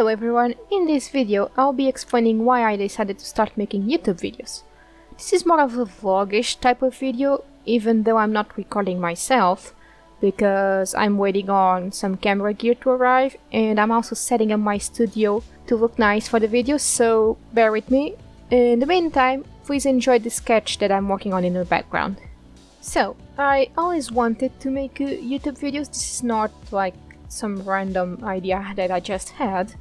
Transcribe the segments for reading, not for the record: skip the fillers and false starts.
Hello everyone, in this video I'll be explaining why I decided to start making YouTube videos. This is more of a vlogish type of video, even though I'm not recording myself, because I'm waiting on some camera gear to arrive and I'm also setting up my studio to look nice for the video, so bear with me. In the meantime, please enjoy the sketch that I'm working on in the background. So, I always wanted to make YouTube videos. This is not like some random idea that I just had.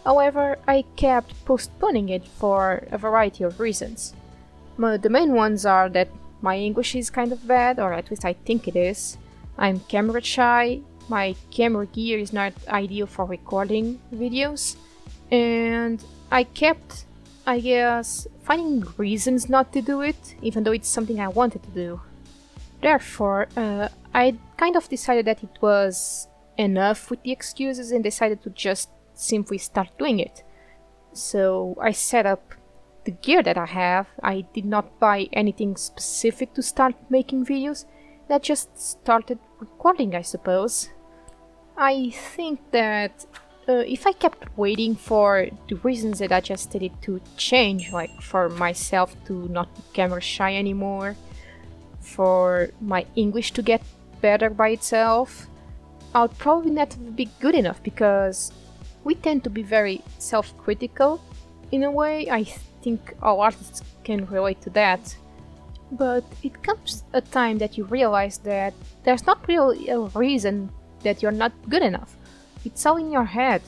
However, I kept postponing it for a variety of reasons. The main ones are that my English is kind of bad, or at least I think it is. I'm camera shy, my camera gear is not ideal for recording videos, and I kept, I guess, finding reasons not to do it, even though it's something I wanted to do. Therefore, I kind of decided that it was enough with the excuses and decided to just simply start doing it. So I set up the gear that I have. I did not buy anything specific to start making videos. I just started recording, I suppose. I think that if I kept waiting for the reasons that I just stated to change, like for myself to not be camera shy anymore, for my English to get better by itself, I'll probably not be good enough, because we tend to be very self-critical in a way. I think all artists can relate to that. But it comes a time that you realize that there's not really a reason that you're not good enough. It's all in your head,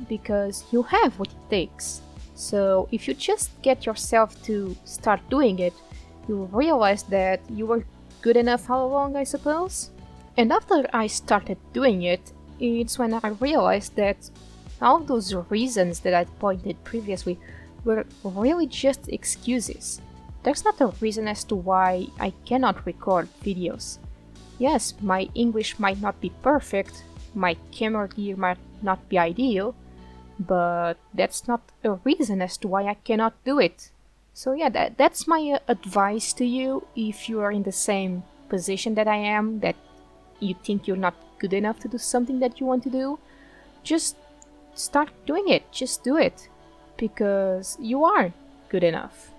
because you have what it takes. So if you just get yourself to start doing it, you'll realize that you were good enough all along, I suppose. And after I started doing it, it's when I realized that all those reasons that I pointed previously were really just excuses. There's not a reason as to why I cannot record videos. Yes, my English might not be perfect, my camera gear might not be ideal, but that's not a reason as to why I cannot do it. So yeah, that's my advice to you if you are in the same position that I am, that you think you're not good enough to do something that you want to do. Just start doing it, just do it, because you are good enough.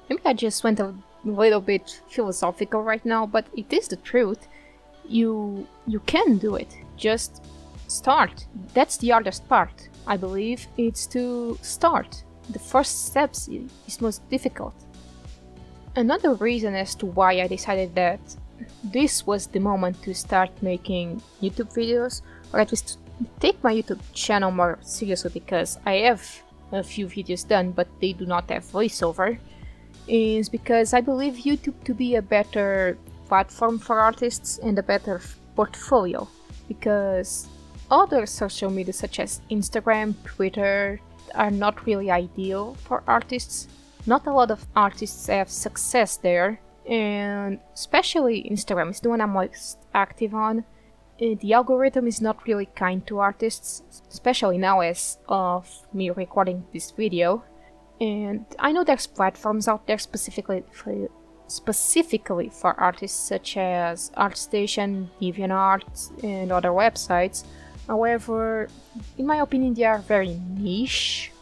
Maybe I just went a little bit philosophical right now, but it is the truth. You can do it, just start. That's the hardest part, I believe. It's to start. The first steps is most difficult. Another reason as to why I decided that this was the moment to start making YouTube videos, or at least take my YouTube channel more seriously, because I have a few videos done but they do not have voiceover, is because I believe YouTube to be a better platform for artists and a better portfolio, because other social media such as Instagram, Twitter are not really ideal for artists. Not a lot of artists have success there, and especially Instagram is the one I'm most active on. The algorithm is not really kind to artists, especially now as of me recording this video. And I know there's platforms out there specifically for artists such as ArtStation, DeviantArt, and other websites. However, in my opinion, they are very niche.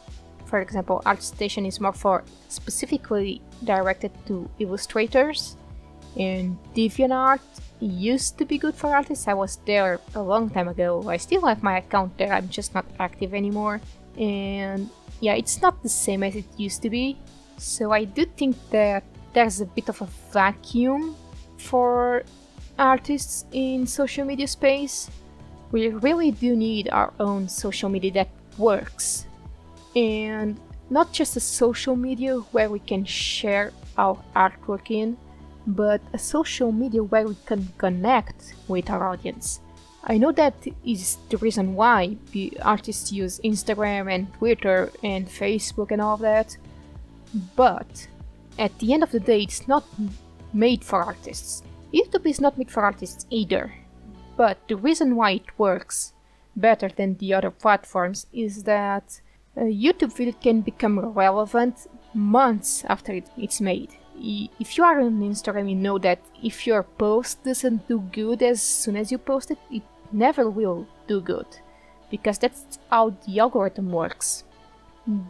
For example, ArtStation is more for specifically directed to illustrators, and DeviantArt used to be good for artists. I was there a long time ago. I still have my account there, I'm just not active anymore. And yeah, it's not the same as it used to be. So I do think that there's a bit of a vacuum for artists in social media space. We really do need our own social media that works. And not just a social media where we can share our artwork in, but a social media where we can connect with our audience. I know that is the reason why the artists use Instagram and Twitter and Facebook and all that, but at the end of the day, it's not made for artists. YouTube is not made for artists either, but the reason why it works better than the other platforms is that a YouTube video can become relevant months after it's made. If you are on Instagram, you know that if your post doesn't do good as soon as you post it, it never will do good. because that's how the algorithm works.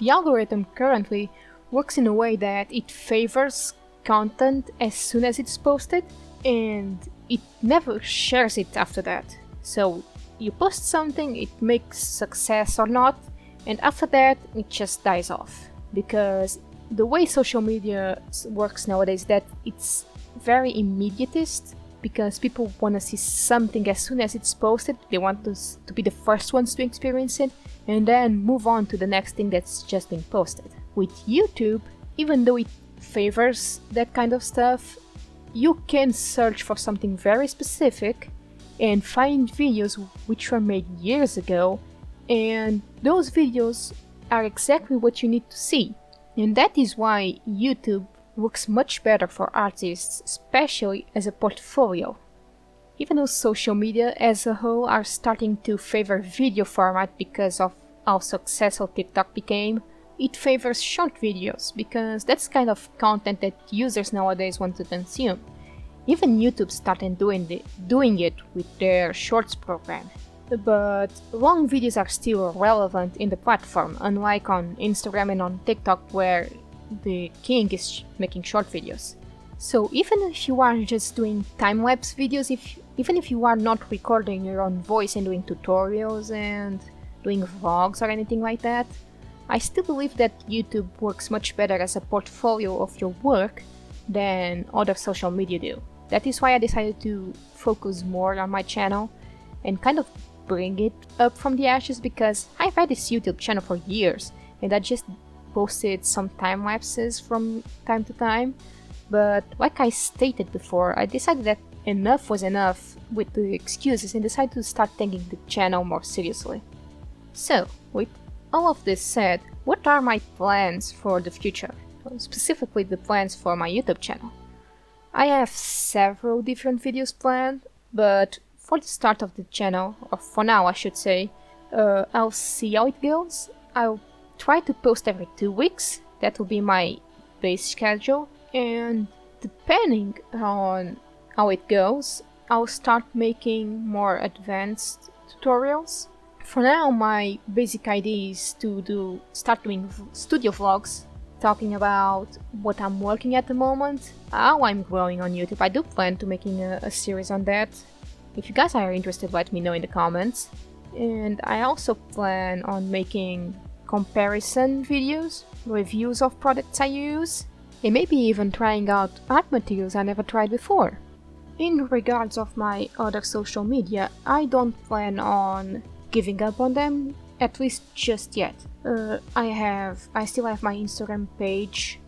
The algorithm currently works in a way that it favors content as soon as it's posted, and it never shares it after that. So you post something, it makes success or not, and after that it just dies off. Because the way social media works nowadays is that it's very immediatist, because people want to see something as soon as it's posted. They want to be the first ones to experience it, and then move on to the next thing that's just been posted. With YouTube, even though it favors that kind of stuff, you can search for something very specific and find videos which were made years ago, and those videos are exactly what you need to see. And that is why YouTube works much better for artists, especially as a portfolio. Even though social media as a whole are starting to favor video format because of how successful TikTok became, it favors short videos because that's kind of content that users nowadays want to consume. Even YouTube started doing it with their Shorts program. But long videos are still relevant in the platform, unlike on Instagram and on TikTok, where the king is making short videos. So even if you are just doing time-lapse videos, even if you are not recording your own voice and doing tutorials and doing vlogs or anything like that, I still believe that YouTube works much better as a portfolio of your work than other social media do. That is why I decided to focus more on my channel and kind of bring it up from the ashes, because I've had this YouTube channel for years and I just posted some time lapses from time to time, but like I stated before, I decided that enough was enough with the excuses and decided to start taking the channel more seriously. So, with all of this said, what are my plans for the future? Specifically the plans for my YouTube channel. I have several different videos planned, but for the start of the channel, or for now I should say, I'll see how it goes. I'll try to post every 2 weeks, that will be my base schedule, and depending on how it goes, I'll start making more advanced tutorials. For now, my basic idea is to start doing studio vlogs, talking about what I'm working at the moment, how I'm growing on YouTube. I do plan to making a series on that. If you guys are interested, let me know in the comments. And I also plan on making comparison videos, reviews of products I use, and maybe even trying out art materials I never tried before. In regards of my other social media, I don't plan on giving up on them, at least just yet. I still have my Instagram page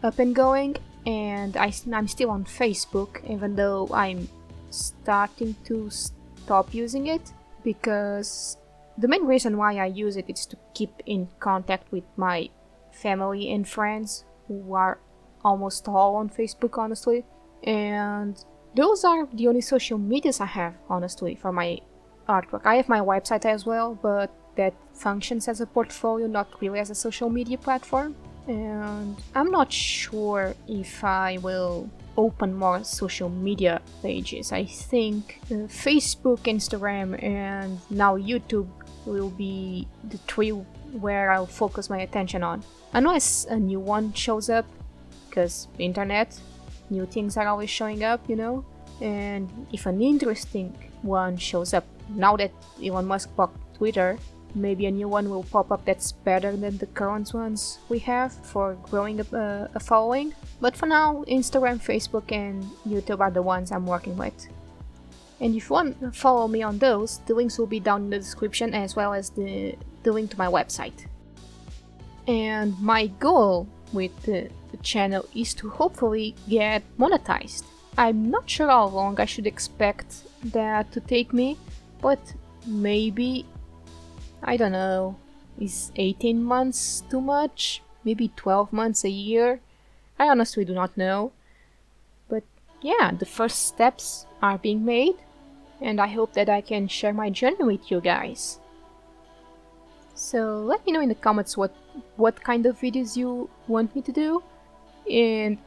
up and going, and I'm still on Facebook, even though I'm starting to stop using it, because the main reason why I use it is to keep in contact with my family and friends, who are almost all on Facebook, honestly. And those are the only social medias I have, honestly, for my artwork. I have my website as well, but that functions as a portfolio, not really as a social media platform. And I'm not sure if I will open more social media pages. I think Facebook, Instagram, and now YouTube will be the three where I'll focus my attention on. Unless a new one shows up, because internet, new things are always showing up, you know? And if an interesting one shows up, now that Elon Musk bought Twitter, maybe a new one will pop up that's better than the current ones we have for growing a following. But for now, Instagram, Facebook, and YouTube are the ones I'm working with. And if you want to follow me on those, the links will be down in the description, as well as the link to my website. And my goal with the channel is to hopefully get monetized. I'm not sure how long I should expect that to take me, but maybe, I don't know, is 18 months too much? Maybe 12 months, a year? I honestly do not know. But yeah, the first steps are being made, and I hope that I can share my journey with you guys. So let me know in the comments what kind of videos you want me to do. And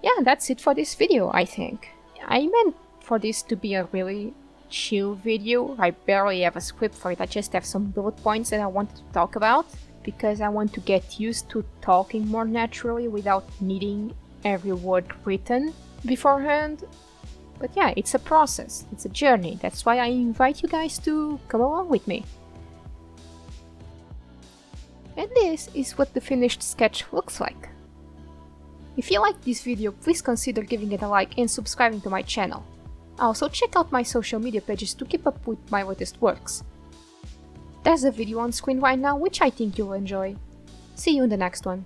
yeah, that's it for this video, I think. I meant for this to be a really chill video. I barely have a script for it, I just have some bullet points that I wanted to talk about, because I want to get used to talking more naturally without needing every word written beforehand. But yeah, it's a process, it's a journey, that's why I invite you guys to come along with me. And this is what the finished sketch looks like. If you liked this video, please consider giving it a like and subscribing to my channel. Also, check out my social media pages to keep up with my latest works. There's a video on screen right now which I think you'll enjoy. See you in the next one.